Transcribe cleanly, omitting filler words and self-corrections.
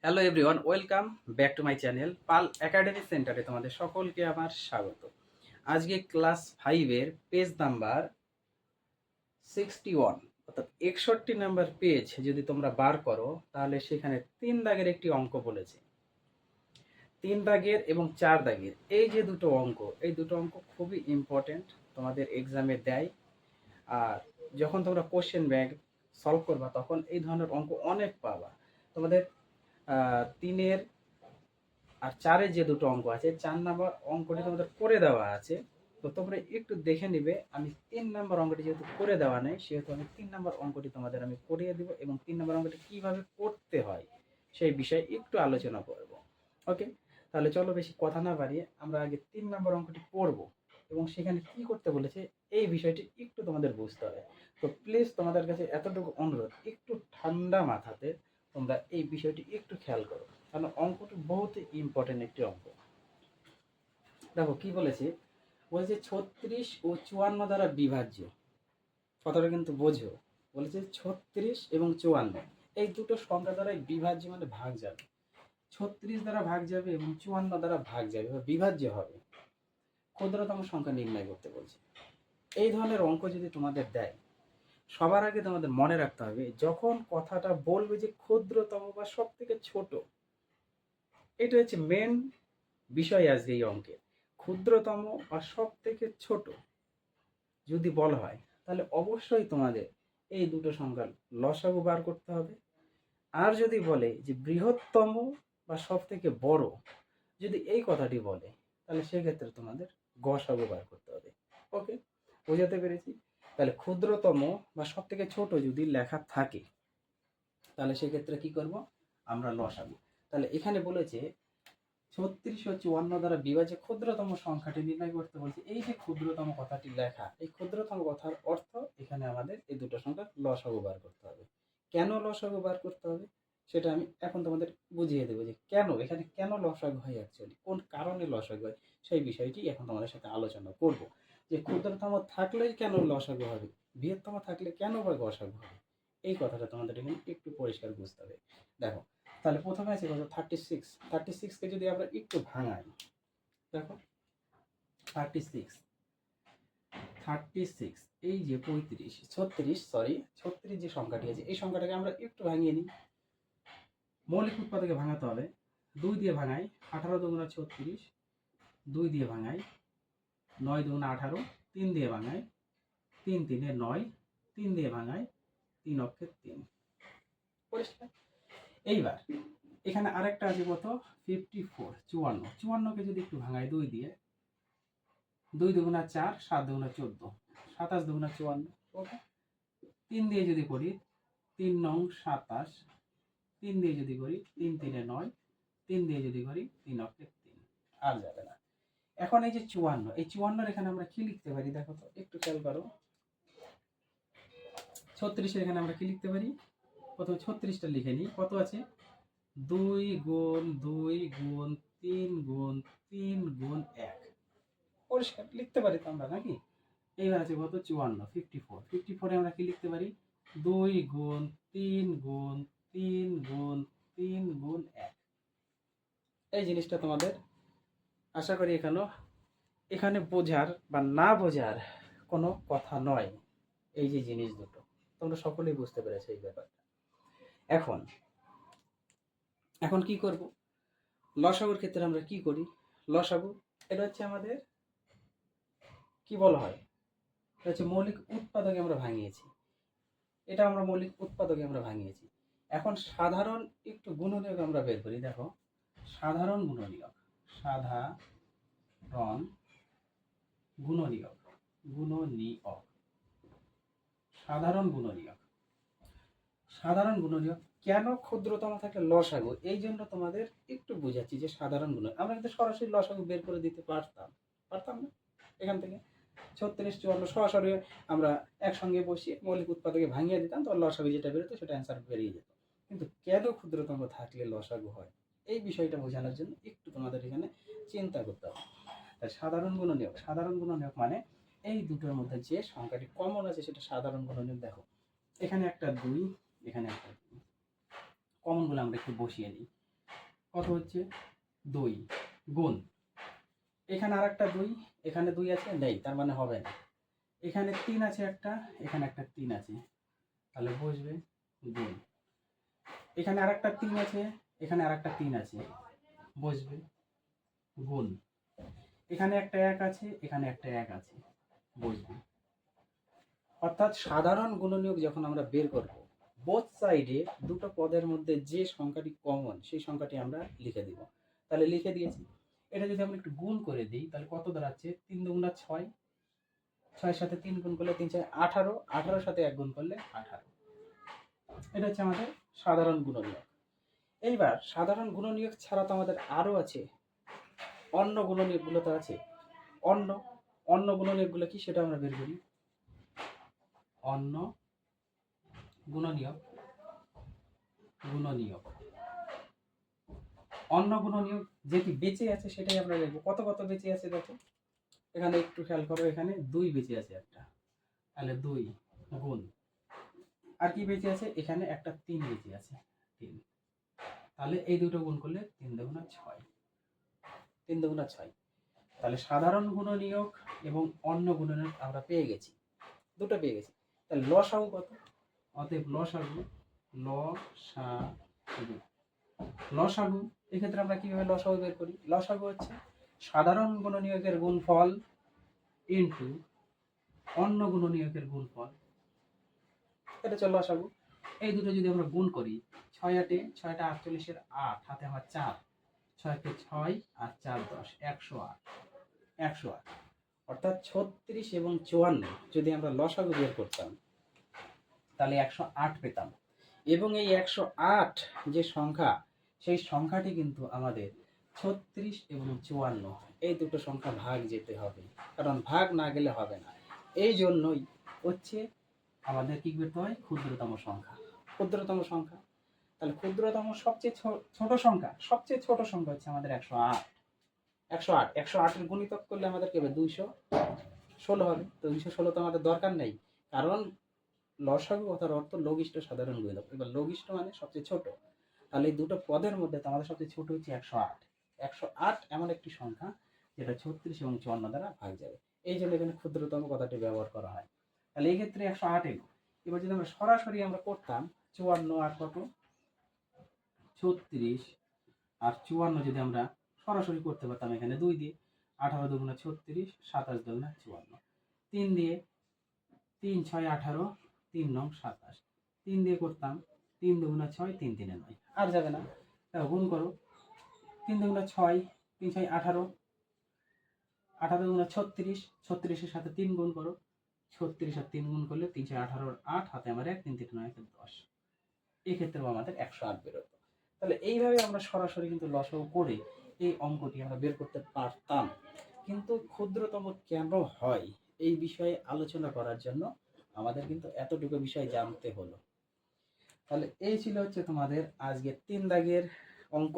Hello everyone, welcome back to my channel Pal academy সেন্টারে তোমাদের সকলকে আমার স্বাগত। আজকে ক্লাস 5-এর পেজ নাম্বার 61 অর্থাৎ 61 নাম্বার পেজ যদি তোমরা বার করো তাহলে সেখানে 3 দাগের একটি অঙ্ক বলেছে। 3 দাগের এবং 4 দাগের এই যে দুটো অঙ্ক, এই দুটো অঙ্ক খুবই ইম্পর্টেন্ট, তোমাদের এক্সামে দেয়। আর যখন তোমরা কোশ্চেন ব্যাংক সলভ করবা তখন এই ধরনের অঙ্ক অনেক পাবা। তোমাদের 3-এর আর 4-এর যে দুটো অঙ্ক আছে, 4 নাম্বার অঙ্কটি তোমাদের করে দেওয়া আছে, তো তোমরা একটু দেখে নিবে। আমি 3 নাম্বার অঙ্কটি যেহেতু করে দেওয়া নেই, সেহেতু আমি 3 নাম্বার অঙ্কটি তোমাদের আমি করিয়ে দিব এবং 3 নাম্বার অঙ্কটি কিভাবে করতে হয় সেই বিষয়ে একটু আলোচনা করব। ওকে, তাহলে চলো বেশি কথা না বাড়িয়ে আমরা আগে 3 নাম্বার অঙ্কটি পড়ব এবং সেখানে কি করতে বলেছে এই বিষয়টি একটু তোমাদের বুঝতে হবে। তো প্লিজ তোমাদের কাছে এতটুকু অনুরোধ, একটু ঠান্ডা মাথাতে তোমরা এই বিষয়টি একটু খেয়াল করো, কারণ অঙ্কটি বহুত ইম্পর্টেন্ট একটি অঙ্ক। দেখো কি বলেছে, বলেছে 36 ও 54 দ্বারা বিভাজ্য। কথাটা কিন্তু বোঝো, বলেছে 36 এবং 54 এই দুটো সংখ্যা দ্বারাই বিভাজ্য, মানে ভাগ যাবে। 36 দ্বারা ভাগ যাবে এবং 54 দ্বারা ভাগ যাবে বা বিভাজ্য হবে। ক্ষুদ্রতম সংখ্যা নির্ণয় করতে বলছে। এই ধরনের অঙ্ক যদি তোমাদের দেয়, সবার আগে তোমাদের মনে রাখতে হবে, যখন কথাটা বলবে যে ক্ষুদ্রতম বা সব থেকে ছোট, এটা হচ্ছে মেন বিষয় আজকে এই অঙ্কের। ক্ষুদ্রতম বা সব থেকে ছোট যদি বলা হয় তাহলে অবশ্যই তোমাদের এই দুটো সংখ্যার লসাগু বার করতে হবে। আর যদি বলে যে বৃহত্তম বা সব থেকে বড়, যদি এই কথাটি বলে তাহলে সেক্ষেত্রে তোমাদের গসাগু বার করতে হবে। ওকে, বোঝাতে পেরেছি? তাহলে ক্ষুদ্রতম বা সব থেকে ছোট যদি লেখা থাকে তাহলে সেক্ষেত্রে কি করব আমরা, লসাগু। তাহলে এখানে বলেছে 36 ও 54 দ্বারা বিভাজ্য ক্ষুদ্রতম সংখ্যাটি নির্ণয় করতে বলছে। এই যে ক্ষুদ্রতম কথাটি লেখা, এই ক্ষুদ্রতম কথার অর্থ এখানে আমাদের এই দুটো সংখ্যার লসাগু বার করতে হবে। কেন লসাগু বার করতে হবে সেটা আমি এখন তোমাদের বুঝিয়ে দেবো, যে কেন এখানে কেন লসাগু হয়, অ্যাকচুয়ালি কোন কারণে লসাগু হয় সেই বিষয়টি এখন তোমাদের সাথে আলোচনা করব। যে ক্ষুদ্রতম থাকলেই কেন লসাগু হবে, বৃহত্তম থাকলে কেন বা গসাগু হবে, এই কথাটা তোমাদের এখানে একটু পরিষ্কার বুঝতে হবে। দেখো, তাহলে প্রথমে আছে কত, 36কে যদি আমরা একটু ভাঙাই, দেখো 36 এই যে 36 যে সংখ্যাটি আছে এই সংখ্যাটাকে আমরা একটু ভাঙিয়ে নিই। মৌলিক উৎপাদকে ভাঙাতে হবে। 2 দিয়ে ভাঙাই, 18 দুগুণা 36, 2 দিয়ে ভাঙাই 9 দুগুণা 18, 3 দিয়ে ভাঙাই 3 3 9, 3 দিয়ে ভাঙাই 3 অক্ষে 3। পরিষ্কার? এইবার এখানে আরেকটা আছে কত, 54 54কে যদি একটু ভাঙাই 2 দিয়ে, 2 দুগুণা 4, 7 দুগুণা 14, 27 দুগুণা 54। ওকে, 3 দিয়ে যদি করি 3 নং 27, 3 দিয়ে যদি করি 3 3 9, 3 দিয়ে যদি করি 3 অক্ষে 3। আর যাবে না। এখন এই যে 54, এই 54 এখানে আমরা কি লিখতে পারি দেখো তো, একটু খেয়াল করো। 36 এখানে আমরা কি লিখতে পারি, প্রথমে 36টা লিখে নিই। কত আছে, 2 গুণ 2 গুণ 3 গুণ 3 গুণ 1। পরিষ্কার লিখতে পারি তো আমরা, নাকি? এইবার আছে কত, 54 আমরা কি লিখতে পারি, 2 গুণ 3 গুণ 3 গুণ 3 গুণ 1। এই জিনিসটা তোমাদের আশা করি এখানে বোঝার বা না বোঝার কোনো কথা নয়। এই যে জিনিস দুটো তোমরা সকলেই বুঝতে পেরেছো এই ব্যাপারটা। এখন এখন কি করব, লসাগুর ক্ষেত্রে আমরা কি করি, লসাগু এটা হচ্ছে আমাদের কি বলা হয়, এটা হচ্ছে মৌলিক উৎপাদকে আমরা ভাঙিয়েছি। এটা আমরা মৌলিক উৎপাদকে আমরা ভাঙিয়েছি। এখন সাধারণ একটু গুণনীয়ক আমরা বের করি। দেখো, সাধারণ গুণনীয়ক, সাধারণ গুণনীয়ক, গুণনীয়ক, সাধারণ গুণনীয়ক, সাধারণ গুণনীয়ক কেন ক্ষুদ্রতম থাকলে লসাগু, এই জন্য তোমাদের একটু বুঝাচ্ছি যে সাধারণ গুণ আমরা কিন্তু সরাসরি লসাগু বের করে দিতে পারতাম, পারতাম না? এখান থেকে 36 54 সরাসরি আমরা একসঙ্গে বসিয়ে মৌলিক উৎপাদকে ভাঙিয়ে দিতাম, তো লসাগু যেটা বেরোতো সেটা অ্যান্সার বেরিয়ে যেত। কিন্তু কেন ক্ষুদ্রতম থাকলে লসাগু হয়, এই বিষয়টা বোঝানোর জন্য একটু তোমাদের এখানে চিন্তা করতে হবে। তাই সাধারণ গুণনীয়ক মানে এই দুটোর মধ্যে যে সংখ্যাটি কমন আছে সেটা সাধারণ গুণনীয়ক। দেখো এখানে একটা 2, এখানে একটা 2, কমনগুলো আমরা একটু বসিয়ে নিই। কত হচ্ছে 2 গুণ এখানে আর একটা 2, এখানে 2 আছে নেই, তার মানে হবে না। এখানে 3 আছে একটা, এখানে একটা 3 আছে, তাহলে বসবে গুণ। এখানে আর একটা 3 আছে, এখানে আর একটা 3 আছে, বসবে গুণ। এখানে একটা 1 আছে, এখানে একটা 1 আছে, বসবে। অর্থাৎ সাধারণ গুণনীয়ক যখন আমরা বের করব, বোথ সাইডে দুটো পদের মধ্যে যে সংখ্যাটি কমন সেই সংখ্যাটি আমরা লিখে দিব। তাহলে লিখে দিয়েছি। এটা যদি আমরা একটু গুণ করে দিই তাহলে কত দাঁড়াচ্ছে, 3 দুগুণা 6, 6-এর সাথে 3 গুণ করলে 3 6 18, 18-এর সাথে 1 গুণ করলে 18। এটা হচ্ছে আমাদের সাধারণ গুণনীয়ক। এইবার সাধারণ গুণনীয়ক ছাড়া তো আমাদের আরও আছে, অন্য গুণনীয়কগুলো তো আছে। অন্য অন্য গুণনীয়কগুলো কি সেটা আমরা বের করি। অন্য গুণনীয়ক গুণনীয়ক অন্য গুণনীয়ক যেটি বেঁচে আছে সেটাই আমরা লিখবো। কত কত বেঁচে আছে দেখো, এখানে একটু খেয়াল করো, এখানে 2 বেঁচে আছে একটা, তাহলে 2 গুণ। আর কি বেঁচে আছে, এখানে একটা 3 বেঁচে আছে, 3। তাহলে এই দুটো গুণ করলে 3 দুগুণা 6, 3 দুগুণা 6। তাহলে সাধারণ গুণনীয়ক এবং অন্য গুণনীয়ক আমরা পেয়ে গেছি, দুটো পেয়ে গেছি। তাহলে লসাগু কত, অতএব লসাগু লসাগু এক্ষেত্রে আমরা কিভাবে লসাগু বের করি। লসাগু হচ্ছে সাধারণ গুণনীয়কের গুণফল ইনটু অন্য গুণনীয়কের গুণফল, এটা হচ্ছে লসাগু। এই দুটো যদি আমরা গুণ করি, 6 8 6টা 48-এর 8, হাতে আমার 4, 6 কে 6 আর 4 10, 108, 108। অর্থাৎ 36 এবং 54 যদি আমরা লসাগু বের করতাম তাহলে 108 পেতাম। এবং এই 108 যে সংখ্যা, সেই সংখ্যাটি কিন্তু আমাদের 36 এবং 54 এই দুটো সংখ্যা ভাগ যেতে হবে, কারণ ভাগ না গেলে হবে না। এই জন্যই হচ্ছে আমাদের কি করতে হয়, ক্ষুদ্রতম সংখ্যা। ক্ষুদ্রতম সংখ্যা, তাহলে ক্ষুদ্রতম সবচেয়ে ছোট সংখ্যা, সবচেয়ে ছোট সংখ্যা হচ্ছে আমাদের 108। 108 এর গুণিতক করলে আমাদের কি হবে, 216 হবে। তো 216 তো আমাদের দরকার নেই, কারণ লসাগু কথার অর্থ লঘিষ্ঠ সাধারণ গুণিতক। এবার লঘিষ্ঠ মানে সবচেয়ে ছোট, তাহলে এই দুটো পদের মধ্যে তো আমাদের সবচেয়ে ছোট হচ্ছে 108। 108 এমন একটি সংখ্যা যেটা 36 এবং 54 দ্বারা ভাগ যাবে, এই জন্য এখানে ক্ষুদ্রতম কথাটি ব্যবহার করা হয়। তাহলে এই ক্ষেত্রে 108 এলো। এবার যদি আমরা সরাসরি আমরা করতাম 54 আর কত, 36 আর 54 যদি আমরা সরাসরি করতে পারতাম, এখানে 2 দিয়ে 18 দুগুণা 36, 27 দুগুণা 54, 3 দিয়ে 3 6 18, 3 9 27, 3 দিয়ে করতাম 3 দুগুণা 6, 3 3 9, আর যাবে না। তাহলে গুণ করো, 3 দুগুণা 6, 3 6 18, 18 দুগুণা 36, 36-এর সাথে 3 গুণ করো, 36 আর 3 গুণ করলে 3 6 18 8, হাতে আমার 1, 3 3 9 10। এই ক্ষেত্রেও আমাদের 108 বেরোতো। তাহলে এইভাবে আমরা সরাসরি কিন্তু লসাগু করে এই অঙ্কটি আমরা বের করতে পারতাম। কিন্তু ক্ষুদ্রতম কেন হয় এই বিষয়ে আলোচনা করার জন্য আমাদের কিন্তু এতটুকু বিষয় জানতে হলো। তাহলে এই ছিল হচ্ছে তোমাদের আজকে 3 দাগের অঙ্ক।